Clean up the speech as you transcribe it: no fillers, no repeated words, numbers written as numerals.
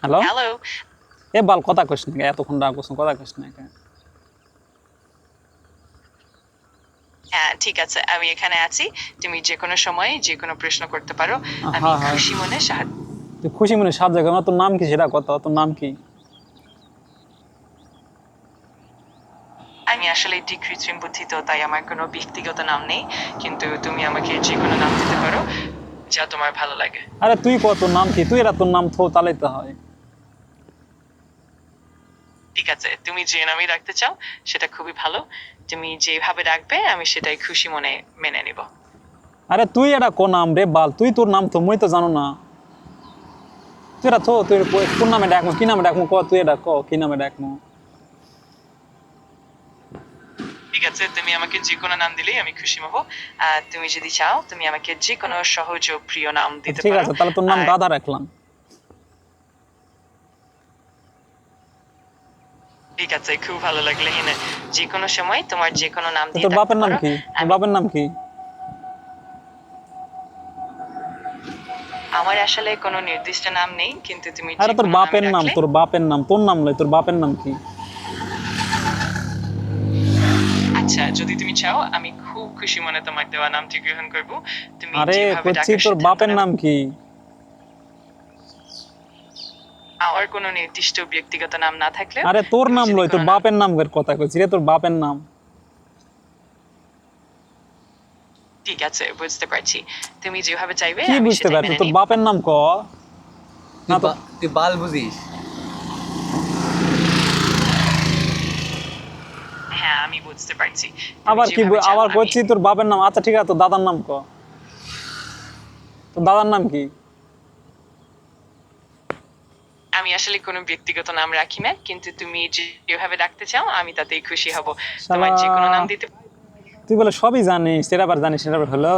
Hello, hello. এ বাল কথা কইস না এতক্ষণ রাগ করছ কথা কইস না হ্যাঁ, ঠিক আছে। আমি এখানে আছি। তুমি যেকোনো সময় যেকোনো প্রশ্ন করতে পারো। আমি হ্যাঁ হ্যাঁ খুশি মনে সাহায্য তুই খুশি মনে সাহায্য কর তোর নাম কি সেটা কথা তোর নাম কি আমি আসলে একটি কৃত্রিম বুদ্ধি তো তাই আমার কোনো ব্যক্তিগত নাম নেই। কিন্তু তুমি আমাকে যেকোনো নাম দিতে পারো, যা তোমার ভালো লাগে। আরে তুই কত তোর নাম কি তুই এরা তোর নাম থো তালাইতে হয় ঠিক আছে, তুমি যে নামই রাখতে চাও সেটা খুবই ভালো। তুমি যেভাবে রাখবে আমি সেটাই খুশি মনে মেনে নিব। আরে তুই এটা কো নাম রে বাল তুই তোর নাম তো মুই তো জানো না তুই এটা থো তুই কোন নামে ডাকমু কি নামে ডাকমু ক তুই এটা ক কি নামে ডাকমু ঠিক আছে, তুমি আমাকে যেকোনো নাম দিলেই আমি খুশি হব। তুমি যদি চাও তুমি আমাকে যেকোনো সহজ ও প্রিয় নাম দিতে ঠিক পারো। আছে তাহলে তোর নাম আর গাধা রাখলাম ঠিক আছে, খুব ভালো লাগলো হিনা। যেকোনো সময় তোমার যেকোনো নাম তো দিয়ে তোর ডাকতে বাপের নাম পারো। কি তোর আমি বাপের নাম কি আমার আসলে কোনো নির্দিষ্ট নাম নেই, কিন্তু তুমি আরে তোর যেকোনো নামই বাপের নাম রাখলে। তোর বাপের নাম তোর নাম লয় তোর বাপের নাম কি আচ্ছা, যদি তুমি চাও আমি খুব খুশি মনে তোমার দেওয়া নামটি গ্রহণ করব। তুমি আরে যেভাবে কচ্ছি ডাকার তোর সিদ্ধান্ত বাপের নেবে। নাম কি আমার কোনো নির্দিষ্ট ব্যক্তিগত নাম না থাকলেও আরে তোর তুমি নাম যদি লয় তোর কোনো নাম। বাপের নামের কথা কইছি রে তোর বাপের নাম ঠিক আছে, বুঝতে পারছি। তুমি যেভাবে চাইবে কি আমি বুঝতে সেটাই পারছো মেনে তোর নিব। বাপের নাম ক না তো তুই বাল বুঝিস? হ্যাঁ, আমি বুঝতে পারছি। তুমি আবার কি যেভাবে চাও আবার আমি। করছি তোর বাপের নাম আচ্ছা ঠিক আছে তোর দাদার নাম ক তোর দাদার নাম কি আমি আসলে কোনো ব্যক্তিগত নাম রাখি না, কিন্তু তুমি যেভাবে ডাকতে চাও আমি তাতেই খুশি হব। শালা তোমার যেকোনো নাম দিতে। তুই বলে সবই জানিস সেটা আবার জানিস সেটা আবার হলো